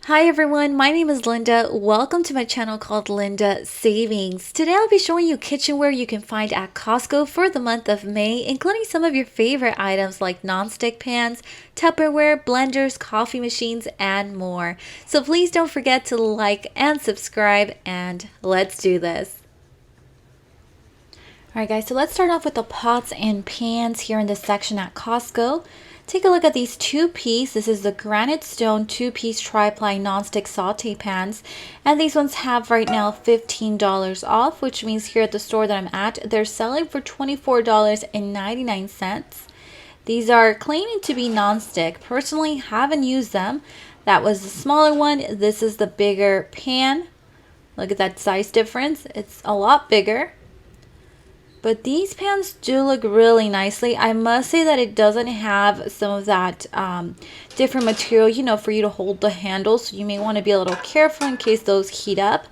Hi everyone, my name is Linda. Welcome to my channel called Linda Savings. Today I'll be showing you kitchenware you can find at Costco for the month of May, including some of your favorite items like non-stick pans, Tupperware, blenders, coffee machines, and more. So please don't forget to like and subscribe, and let's do this. Alright guys, so let's start off with the pots and pans here in this section at Costco. Take a look at these two-piece. This is the granite stone two-piece tri-ply non-stick saute pans. And these ones have right now $15 off, which means here at the store that I'm at, they're selling for $24.99. These are claiming to be non-stick. Personally, haven't used them. That was the smaller one. This is the bigger pan. Look at that size difference. It's a lot bigger. But these pans do look really nicely. I must say that it doesn't have some of that different material, for you to hold the handle. So you may want to be a little careful in case those heat up.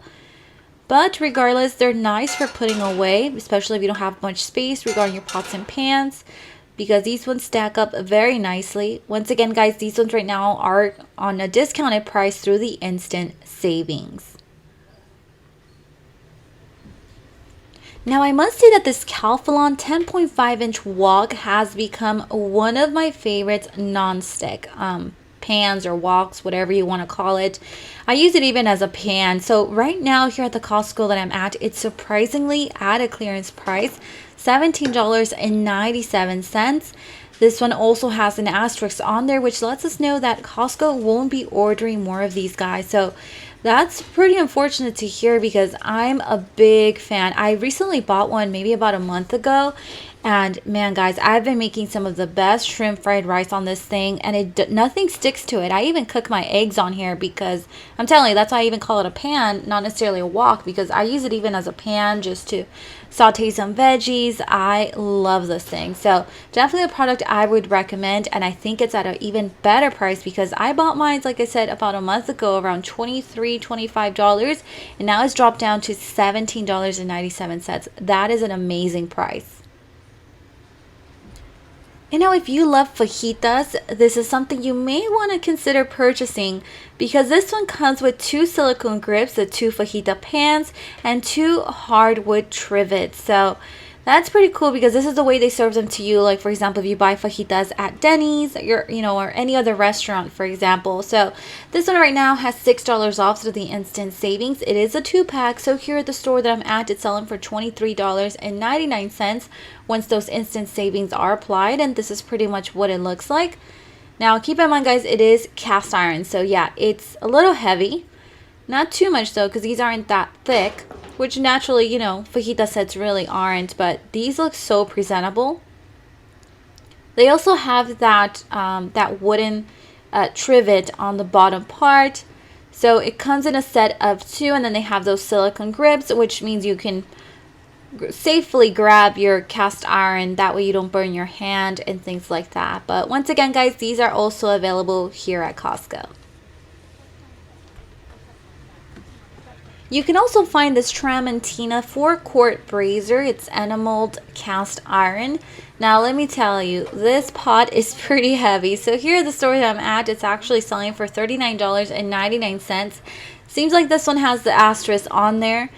But regardless, they're nice for putting away, especially if you don't have much space regarding your pots and pans, because these ones stack up very nicely. Once again, guys, these ones right now are on a discounted price through the instant savings. Now I must say that this Calphalon 10.5-inch wok has become one of my favorites non-stick pans or woks, whatever you want to call it. I use it even as a pan. So right now here at the Costco that I'm at, it's surprisingly at a clearance price, $17.97. This one also has an asterisk on there, which lets us know that Costco won't be ordering more of these guys. So that's pretty unfortunate to hear because I'm a big fan. I recently bought one maybe about a month ago. And man, guys, I've been making some of the best shrimp fried rice on this thing, and nothing sticks to it. I even cook my eggs on here because I'm telling you, that's why I even call it a pan, not necessarily a wok, because I use it even as a pan just to saute some veggies. I love this thing. So definitely a product I would recommend, and I think it's at an even better price because I bought mine, like I said, about a month ago, around $23, $25, and now it's dropped down to $17.97. That is an amazing price. If you love fajitas, this is something you may want to consider purchasing because this one comes with 2 silicone grips, the 2 fajita pans, and 2 hardwood trivets. So that's pretty cool because this is the way they serve them to you. Like, for example, if you buy fajitas at Denny's, or any other restaurant, for example. So this one right now has $6 off through the instant savings. It is a 2-pack. So here at the store that I'm at, it's selling for $23.99 once those instant savings are applied. And this is pretty much what it looks like. Now, keep in mind, guys, it is cast iron. So yeah, it's a little heavy. Not too much though, because these aren't that thick, which naturally, fajita sets really aren't, but these look so presentable. They also have that that wooden trivet on the bottom part. So it comes in a set of 2, and then they have those silicone grips, which means you can safely grab your cast iron. That way you don't burn your hand and things like that. But once again, guys, these are also available here at Costco. You can also find this Tramontina 4-quart brazier. It's enameled cast iron. Now let me tell you, this pot is pretty heavy. So here at the store that I'm at, it's actually selling for $39.99. Seems like this one has the asterisk on there.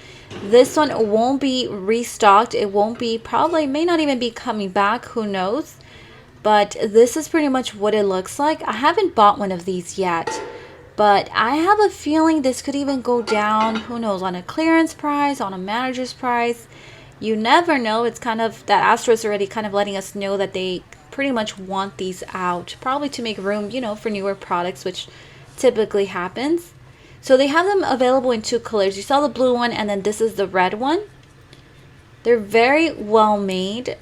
This one won't be restocked. It won't be, may not even be coming back. Who knows? But this is pretty much what it looks like. I haven't bought one of these yet. But I have a feeling this could even go down, who knows, on a clearance price, on a manager's price. You never know. It's kind of, that asterisk already kind of letting us know that they pretty much want these out. Probably to make room, for newer products, which typically happens. So they have them available in 2 colors. You saw the blue one, and then this is the red one. They're very well made.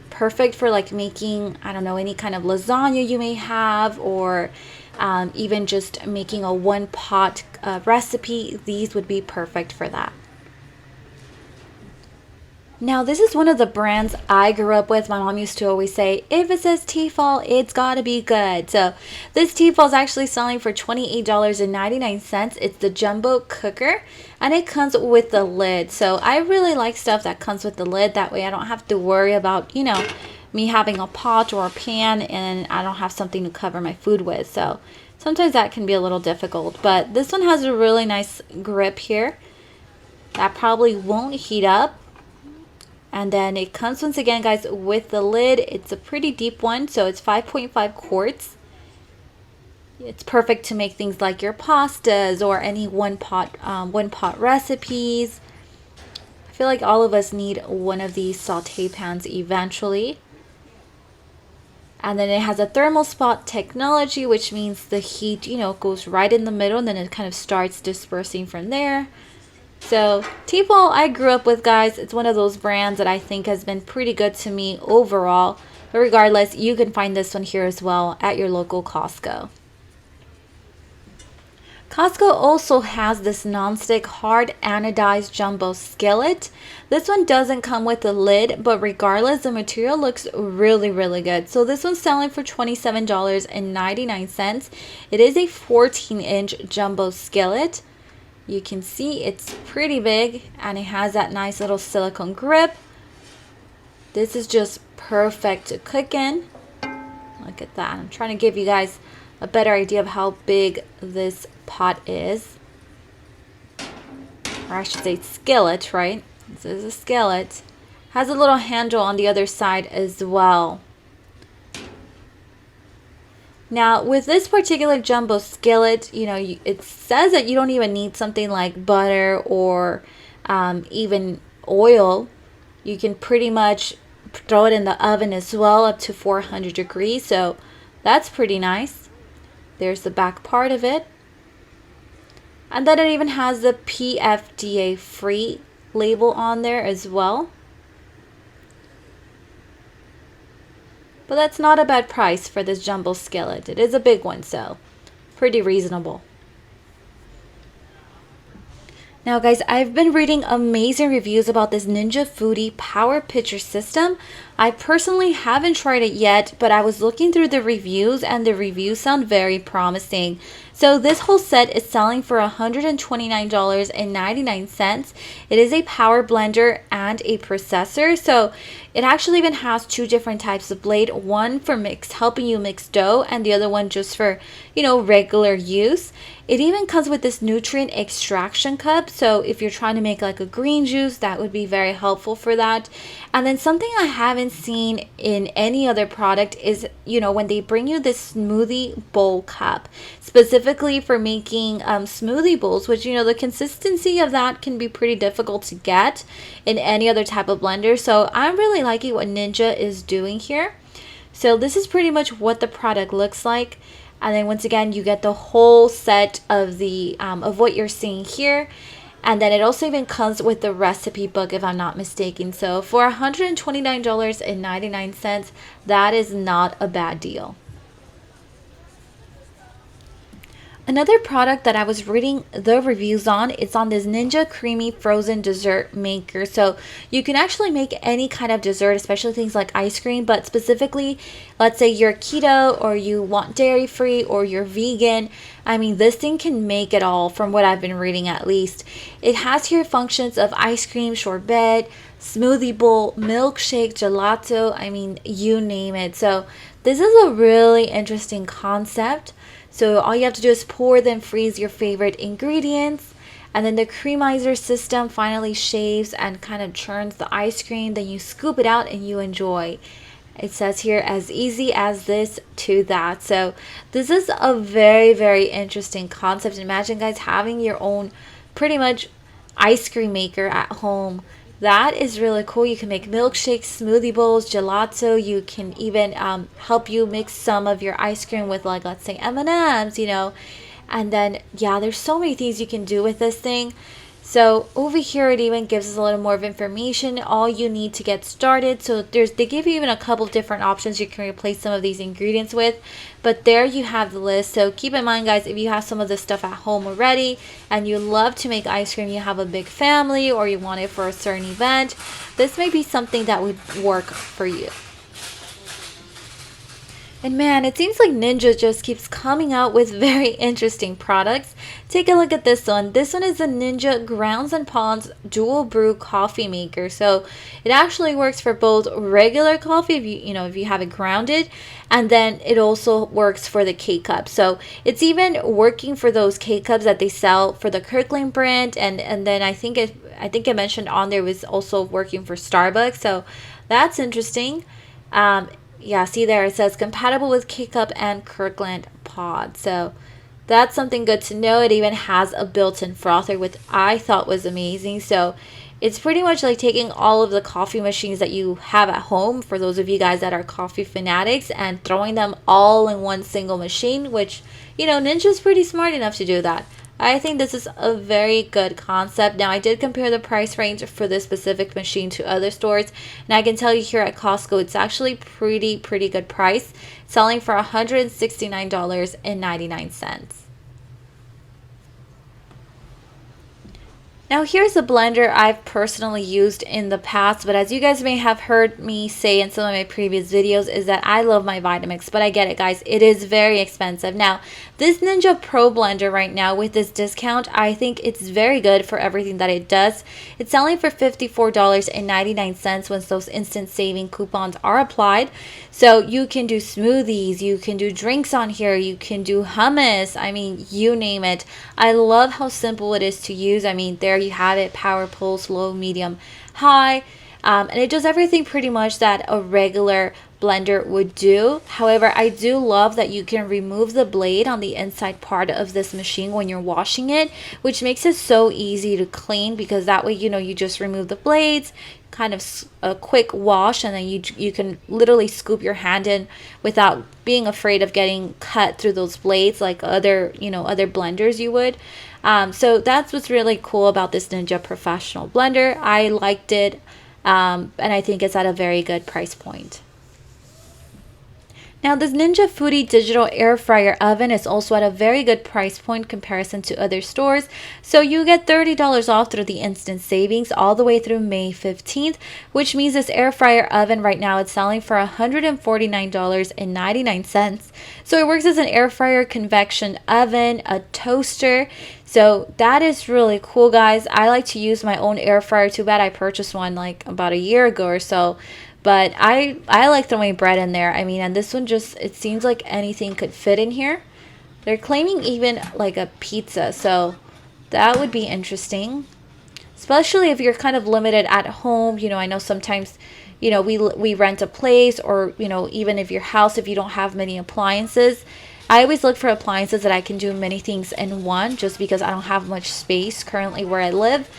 Perfect for like making, I don't know, any kind of lasagna you may have, or even just making a 1-pot recipe. These would be perfect for that. Now, this is one of the brands I grew up with. My mom used to always say, if it says Tefal, it's gotta be good. So this Tefal is actually selling for $28.99. It's the jumbo cooker, and it comes with the lid. So I really like stuff that comes with the lid. That way I don't have to worry about, me having a pot or a pan and I don't have something to cover my food with. So Sometimes that can be a little difficult, but this one has a really nice grip here. That probably won't heat up. And then it comes once again, guys, with the lid. It's a pretty deep one, so it's 5.5 quarts. It's perfect to make things like your pastas or any one pot recipes. I feel like all of us need one of these saute pans eventually. And then it has a thermal spot technology, which means the heat, goes right in the middle and then it kind of starts dispersing from there. So T-Pole I grew up with, guys. It's one of those brands that I think has been pretty good to me overall. But regardless, you can find this one here as well at your local Costco. Costco also has this nonstick hard anodized jumbo skillet. This one doesn't come with a lid, but regardless, the material looks really, really good. So this one's selling for $27.99. It is a 14-inch jumbo skillet. You can see it's pretty big and it has that nice little silicone grip. This is just perfect to cook in. Look at that. I'm trying to give you guys a better idea of how big this pot is. Or I should say skillet, right? This is a skillet. Has a little handle on the other side as well. Now, with this particular jumbo skillet, it says that you don't even need something like butter or even oil. You can pretty much throw it in the oven as well, up to 400 degrees. So that's pretty nice. There's the back part of it. And then it even has the PFDA free label on there as well. But that's not a bad price for this jumbo skillet. It is a big one, so pretty reasonable. Now guys, I've been reading amazing reviews about this Ninja Foodi Power Pitcher System. I personally haven't tried it yet, but I was looking through the reviews and the reviews sound very promising. So this whole set is selling for $129.99. It is a power blender and a processor. So it actually even has two different types of blade, one for helping you mix dough and the other one just for, regular use. It even comes with this nutrient extraction cup. So if you're trying to make like a green juice, that would be very helpful for that. And then something I haven't seen in any other product is, when they bring you this smoothie bowl cup, specifically for making smoothie bowls, which, the consistency of that can be pretty difficult to get in any other type of blender. So I'm really liking what Ninja is doing here. So this is pretty much what the product looks like. And then once again, you get the whole set of the of what you're seeing here. And then it also even comes with the recipe book, if I'm not mistaken. So for $129.99, that is not a bad deal. Another product that I was reading the reviews on, it's on this Ninja Creamy Frozen Dessert Maker. So you can actually make any kind of dessert, especially things like ice cream, but specifically, let's say you're keto or you want dairy free or you're vegan. I mean, this thing can make it all from what I've been reading at least. It has here functions of ice cream, sorbet, smoothie bowl, milkshake, gelato, I mean, you name it. So this is a really interesting concept. So all you have to do is pour then freeze your favorite ingredients, and then the creamizer system finally shaves and kind of churns the ice cream. Then you scoop it out and you enjoy. It says here as easy as this to that. So this is a very, very interesting concept. Imagine guys having your own pretty much ice cream maker at home. That is really cool. You can make milkshakes, smoothie bowls, gelato. You can even help you mix some of your ice cream with, like, let's say M&Ms, And then, yeah, there's so many things you can do with this thing. So over here, it even gives us a little more of information, all you need to get started. So they give you even a couple different options you can replace some of these ingredients with. But there you have the list. So keep in mind, guys, if you have some of this stuff at home already and you love to make ice cream, you have a big family or you want it for a certain event, this may be something that would work for you. And man, it seems like Ninja just keeps coming out with very interesting products. Take a look at this one. This one is a Ninja Grounds and Ponds dual brew coffee maker. So it actually works for both regular coffee if if you have it grounded, and then it also works for the K-cup. So it's even working for those K-cups that they sell for the Kirkland brand, and then I think it mentioned on there was also working for Starbucks. So that's interesting. Yeah, see there it says compatible with K-Cup and Kirkland pod. So that's something good to know. It even has a built-in frother, which I thought was amazing. So it's pretty much like taking all of the coffee machines that you have at home, for those of you guys that are coffee fanatics, and throwing them all in one single machine, which, Ninja's pretty smart enough to do that. I think this is a very good concept. Now, I did compare the price range for this specific machine to other stores, and I can tell you here at Costco, it's actually pretty good price, selling for $169.99. Now here's a blender I've personally used in the past, but as you guys may have heard me say in some of my previous videos, is that I love my Vitamix, but I get it guys, it is very expensive. Now this Ninja Pro blender right now with this discount, I think it's very good for everything that it does. It's selling for $54.99 once those instant saving coupons are applied. So you can do smoothies, you can do drinks on here, you can do hummus, I mean, you name it. I love how simple it is to use. I mean, there you have it, power, pulse, low, medium, high, and it does everything pretty much that a regular blender would do. However, I do love that you can remove the blade on the inside part of this machine when you're washing it, which makes it so easy to clean, because that way, you just remove the blades, kind of a quick wash, and then you can literally scoop your hand in without being afraid of getting cut through those blades like other blenders you would. So that's what's really cool about this Ninja Professional blender. I liked it, and I think it's at a very good price point. Now this Ninja Foodie digital air fryer oven is also at a very good price point comparison to other stores. So you get $30 off through the instant savings all the way through May 15th, which means this air fryer oven right now it's selling for $149.99. So it works as an air fryer, convection oven, a toaster. So that is really cool, guys. I like to use my own air fryer. Too bad I purchased one like about a year ago or so. But I like throwing bread in there. I mean, and this one just, it seems like anything could fit in here. They're claiming even like a pizza. So that would be interesting. Especially if you're kind of limited at home. I know sometimes, we rent a place, or, even if your house, if you don't have many appliances. I always look for appliances that I can do many things in one, just because I don't have much space currently where I live.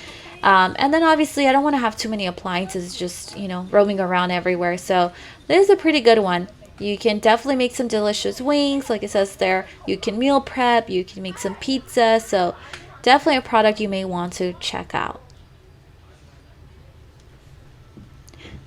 And then obviously I don't want to have too many appliances just, roaming around everywhere. So this is a pretty good one. You can definitely make some delicious wings, like it says there. You can meal prep, you can make some pizza. So definitely a product you may want to check out.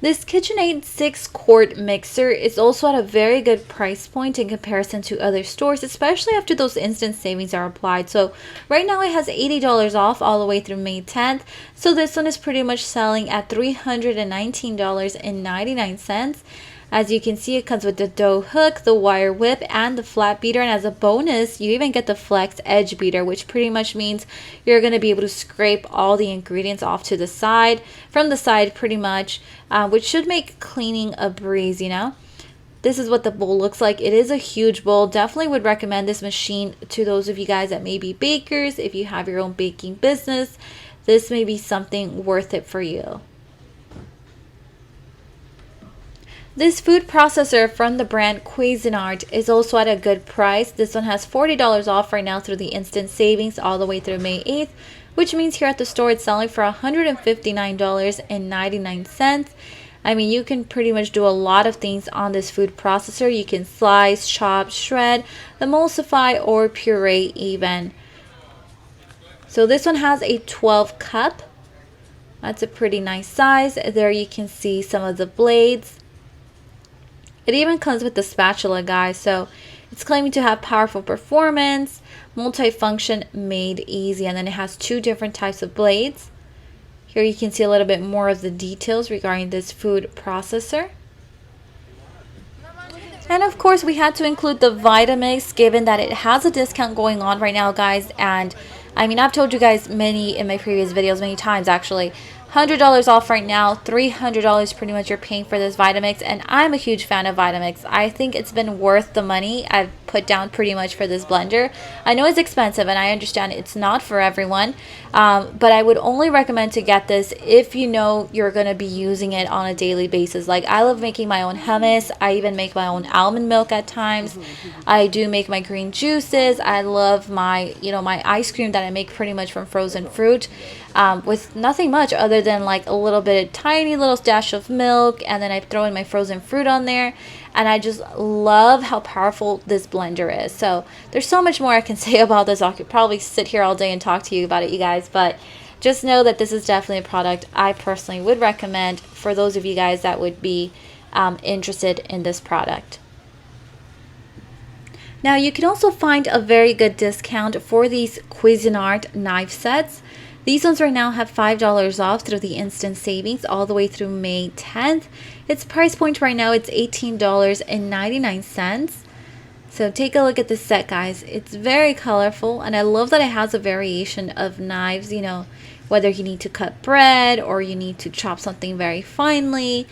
This KitchenAid 6-quart mixer is also at a very good price point in comparison to other stores, especially after those instant savings are applied. So right now it has $80 off all the way through May 10th. So this one is pretty much selling at $319.99. As you can see, it comes with the dough hook, the wire whip, and the flat beater. And as a bonus, you even get the flex edge beater, which pretty much means you're going to be able to scrape all the ingredients off to the side, from the side pretty much, which should make cleaning a breeze, This is what the bowl looks like. It is a huge bowl. Definitely would recommend this machine to those of you guys that may be bakers. If you have your own baking business, this may be something worth it for you. This food processor from the brand Cuisinart is also at a good price. This one has $40 off right now through the instant savings all the way through May 8th, which means here at the store it's selling for $159.99. I mean, you can pretty much do a lot of things on this food processor. You can slice, chop, shred, emulsify, or puree even. So this one has a 12 cup. That's a pretty nice size. There you can see some of the blades. It even comes with the spatula, guys, so it's claiming to have powerful performance, multifunction, made easy, and then it has 2 different types of blades. Here you can see a little bit more of the details regarding this food processor. And of course, we had to include the Vitamix given that it has a discount going on right now, guys. And I mean, I've told you guys in my previous videos, many times actually, $100 off right now, $300 pretty much you're paying for this Vitamix. And I'm a huge fan of Vitamix. I think it's been worth the money I've put down pretty much for this blender. I know it's expensive and I understand it's not for everyone, but I would only recommend to get this if you know you're going to be using it on a daily basis. Like, I love making my own hummus. I even make my own almond milk at times. I do make my green juices. I love my, my ice cream that I make pretty much from frozen fruit, with nothing much other than like a little bit of tiny little dash of milk, and then I throw in my frozen fruit on there. And I just love how powerful this blender is. So there's so much more I can say about this. I could probably sit here all day and talk to you about it, you guys. But just know that this is definitely a product I personally would recommend for those of you guys that would be interested in this product. Now, you can also find a very good discount for these Cuisinart knife sets. These ones right now have $5 off through the instant savings all the way through May 10th. Its price point right now, it's $18.99. So take a look at this set, guys. It's very colorful, and I love that it has a variation of knives, whether you need to cut bread or you need to chop something very finely.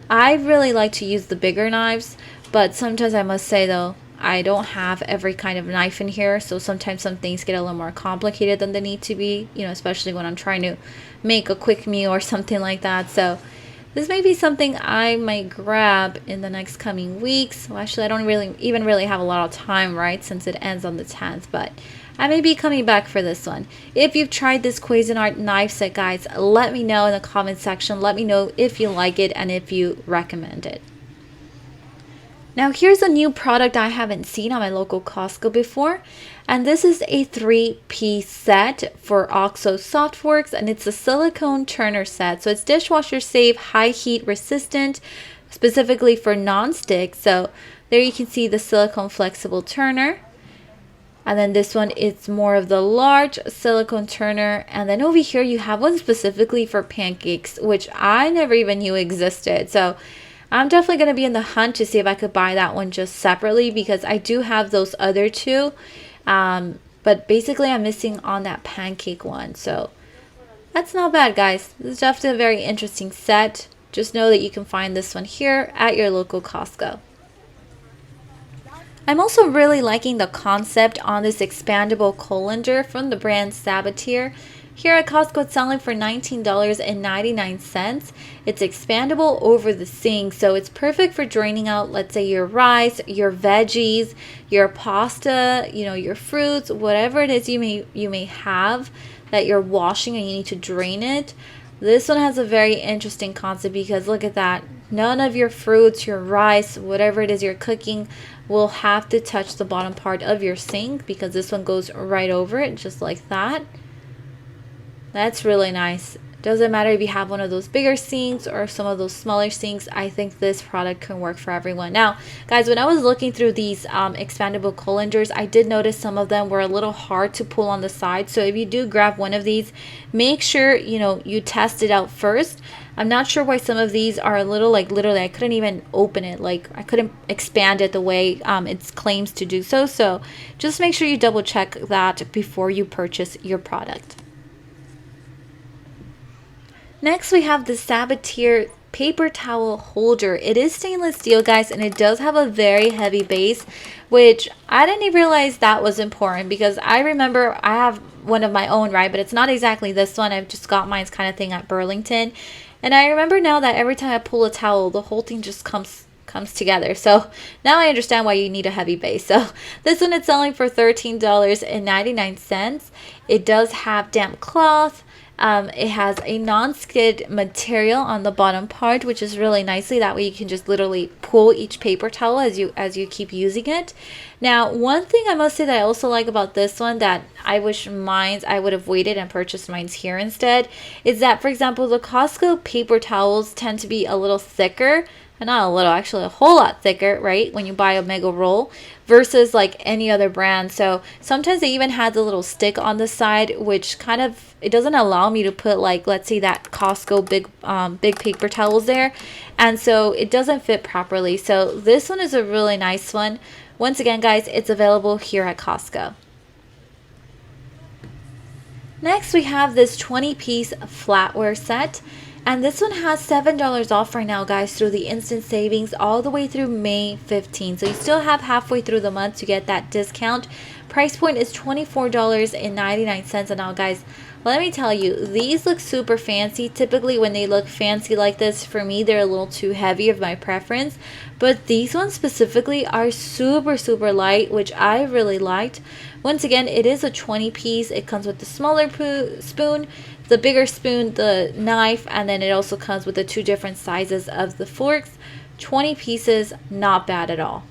I really like to use the bigger knives, but sometimes I must say though, I don't have every kind of knife in here, so sometimes some things get a little more complicated than they need to be, especially when I'm trying to make a quick meal or something like that. So this may be something I might grab in the next coming weeks. Well, actually, I don't really have a lot of time, right, since it ends on the 10th, but I may be coming back for this one. If you've tried this Cuisinart knife set, guys, let me know in the comment section. Let me know if you like it and if you recommend it. Now, here's a new product I haven't seen on my local Costco before, and this is a 3-piece set for OXO Softworks, and it's a silicone turner set. So it's dishwasher safe, high heat resistant, specifically for non-stick. So there you can see the silicone flexible turner. And then this one, it's more of the large silicone turner. And then over here, you have one specifically for pancakes, which I never even knew existed. So I'm definitely going to be in the hunt to see if I could buy that one just separately, because I do have those other two. But basically, I'm missing on that pancake one. So that's not bad, guys. This is definitely a very interesting set. Just know that you can find this one here at your local Costco. I'm also really liking the concept on this expandable colander from the brand Sabatier. Here at Costco, it's selling for $19.99. It's expandable over the sink, so it's perfect for draining out, let's say, your rice, your veggies, your pasta, your fruits, whatever it is you may have that you're washing and you need to drain it. This one has a very interesting concept because look at that. None of your fruits, your rice, whatever it is you're cooking will have to touch the bottom part of your sink because this one goes right over it just like that. That's really nice. Doesn't matter if you have one of those bigger sinks or some of those smaller sinks. I think this product can work for everyone. Now, guys, when I was looking through these expandable colanders, I did notice some of them were a little hard to pull on the side. So if you do grab one of these, make sure, you test it out first. I'm not sure why some of these are a little, like, literally, I couldn't even open it. Like, I couldn't expand it the way it claims to do so. So just make sure you double check that before you purchase your product. Next, we have the Sabatier paper towel holder. It is stainless steel, guys, and it does have a very heavy base, which I didn't even realize that was important because I remember I have one of my own, right? But it's not exactly this one. I've just got mine's kind of thing at Burlington. And I remember now that every time I pull a towel, the whole thing just comes together. So now I understand why you need a heavy base. So this one is selling for $13.99. It does have damp cloth. It has a non-skid material on the bottom part, which is really nicely. That way you can just literally pull each paper towel as you keep using it. Now, one thing I must say that I also like about this one that I wish I would have waited and purchased mine's here instead is that, for example, the Costco paper towels tend to be a little thicker and not a little, actually a whole lot thicker, right? When you buy a mega roll versus like any other brand. So sometimes they even had the little stick on the side, which kind of, it doesn't allow me to put like, let's say that Costco big paper towels there. And so it doesn't fit properly. So this one is a really nice one. Once again, guys, it's available here at Costco. Next, we have this 20-piece flatware set. And this one has $7 off right now, guys, through the instant savings all the way through May 15th. So you still have halfway through the month to get that discount. Price point is $24.99. And now, guys, let me tell you, these look super fancy. Typically, when they look fancy like this, for me, they're a little too heavy of my preference. But these ones specifically are super, super light, which I really liked. Once again, it is a 20-piece. It comes with the smaller spoon, the bigger spoon, the knife, and then it also comes with the 2 different sizes of the forks. 20 pieces, not bad at all.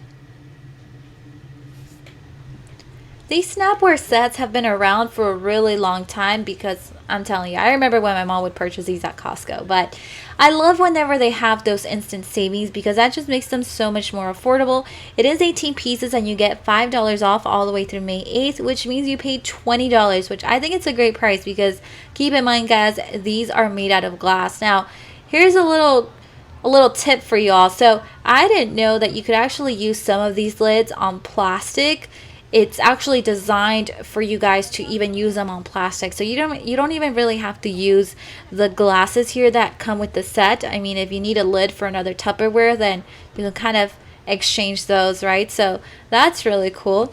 These Snapware sets have been around for a really long time because I'm telling you, I remember when my mom would purchase these at Costco. But I love whenever they have those instant savings because that just makes them so much more affordable. It is 18 pieces and you get $5 off all the way through May 8th, which means you paid $20, which I think it's a great price because keep in mind, guys, these are made out of glass. Now, here's a little tip for y'all. So I didn't know that you could actually use some of these lids on plastic. It's actually designed for you guys to even use them on plastic. So you don't even really have to use the glasses here that come with the set. I mean, if you need a lid for another Tupperware, then you can kind of exchange those, right? So that's really cool.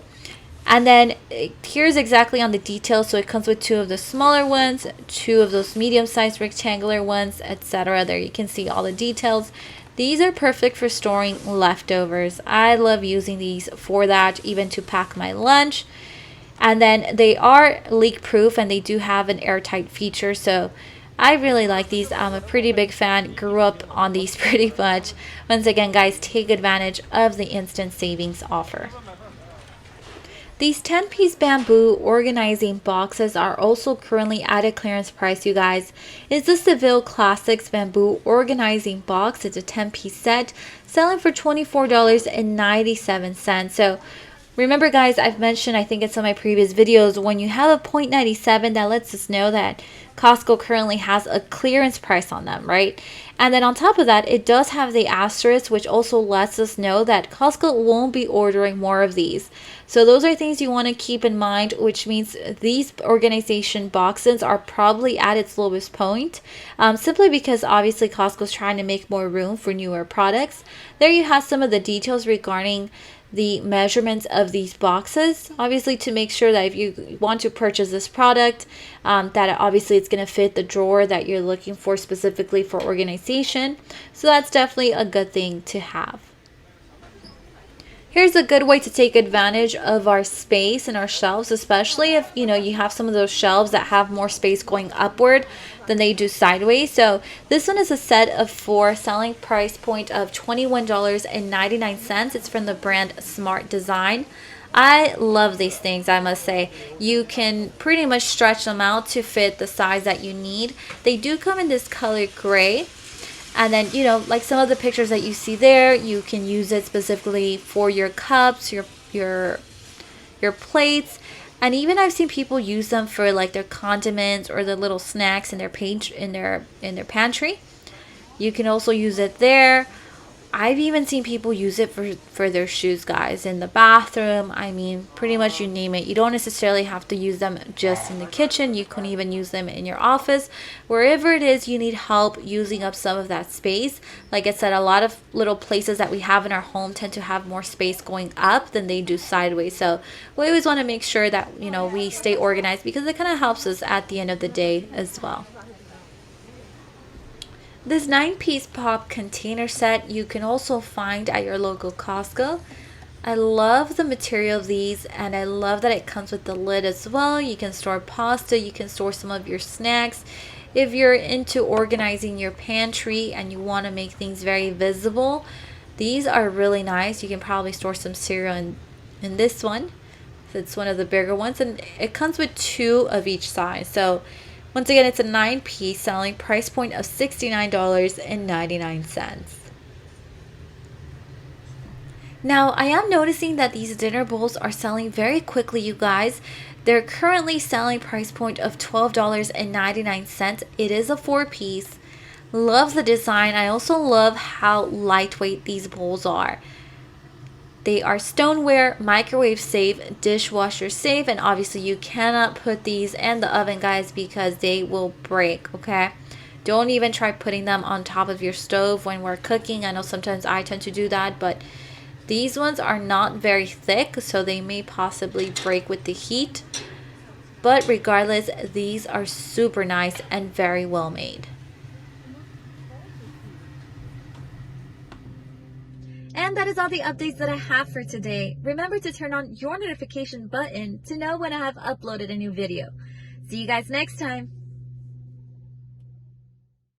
And then here's exactly on the details. So it comes with 2 of the smaller ones, 2 of those medium-sized rectangular ones, etc. There you can see all the details. These are perfect for storing leftovers. I love using these for that, even to pack my lunch. And then they are leak proof and they do have an airtight feature. So I really like these. I'm a pretty big fan. Grew up on these pretty much. Once again, guys, take advantage of the instant savings offer. These 10-piece bamboo organizing boxes are also currently at a clearance price, you guys. It's the Seville Classics bamboo organizing box. It's a 10-piece set, selling for $24.97. So remember, guys, I've mentioned, I think in some of my previous videos, when you have a .97, that lets us know that Costco currently has a clearance price on them, right? And then on top of that, it does have the asterisk, which also lets us know that Costco won't be ordering more of these. So those are things you want to keep in mind, which means these organization boxes are probably at its lowest point, simply because obviously Costco's trying to make more room for newer products. There you have some of the details regarding the measurements of these boxes, obviously to make sure that if you want to purchase this product, that obviously it's going to fit the drawer that you're looking for specifically for organization. So that's definitely a good thing to have. Here's a good way to take advantage of our space and our shelves, especially if you have some of those shelves that have more space going upward than they do sideways. So this one is a set of 4, selling price point of $21.99. It's from the brand Smart Design. I love these things, I must say. You can pretty much stretch them out to fit the size that you need. They do come in this color gray. And then, like some of the pictures that you see there, you can use it specifically for your cups, your plates. And even I've seen people use them for like their condiments or the little snacks in their pantry. You can also use it there. I've even seen people use it for their shoes, guys, in the bathroom. I mean, pretty much you name it. You don't necessarily have to use them just in the kitchen. You can even use them in your office. Wherever it is you need help using up some of that space. Like I said, a lot of little places that we have in our home tend to have more space going up than they do sideways. So we always want to make sure that, we stay organized because it kind of helps us at the end of the day as well. This 9-piece pop container set you can also find at your local Costco. I love the material of these, and I love that it comes with the lid as well. You can store pasta, you can store some of your snacks. If you're into organizing your pantry and you want to make things very visible, these are really nice. You can probably store some cereal in this one. It's one of the bigger ones, and it comes with 2 of each size. So once again, it's a 9-piece, selling price point of $69.99. Now, I am noticing that these dinner bowls are selling very quickly, you guys. They're currently selling price point of $12.99. It is a 4-piece. Love the design. I also love how lightweight these bowls are. They are stoneware, microwave safe, dishwasher safe, and obviously you cannot put these in the oven, guys, because they will break, okay? Don't even try putting them on top of your stove when we're cooking. I know sometimes I tend to do that, but these ones are not very thick, so they may possibly break with the heat. But regardless, these are super nice and very well made. And that is all the updates that I have for today. Remember to turn on your notification button to know when I have uploaded a new video. See you guys next time.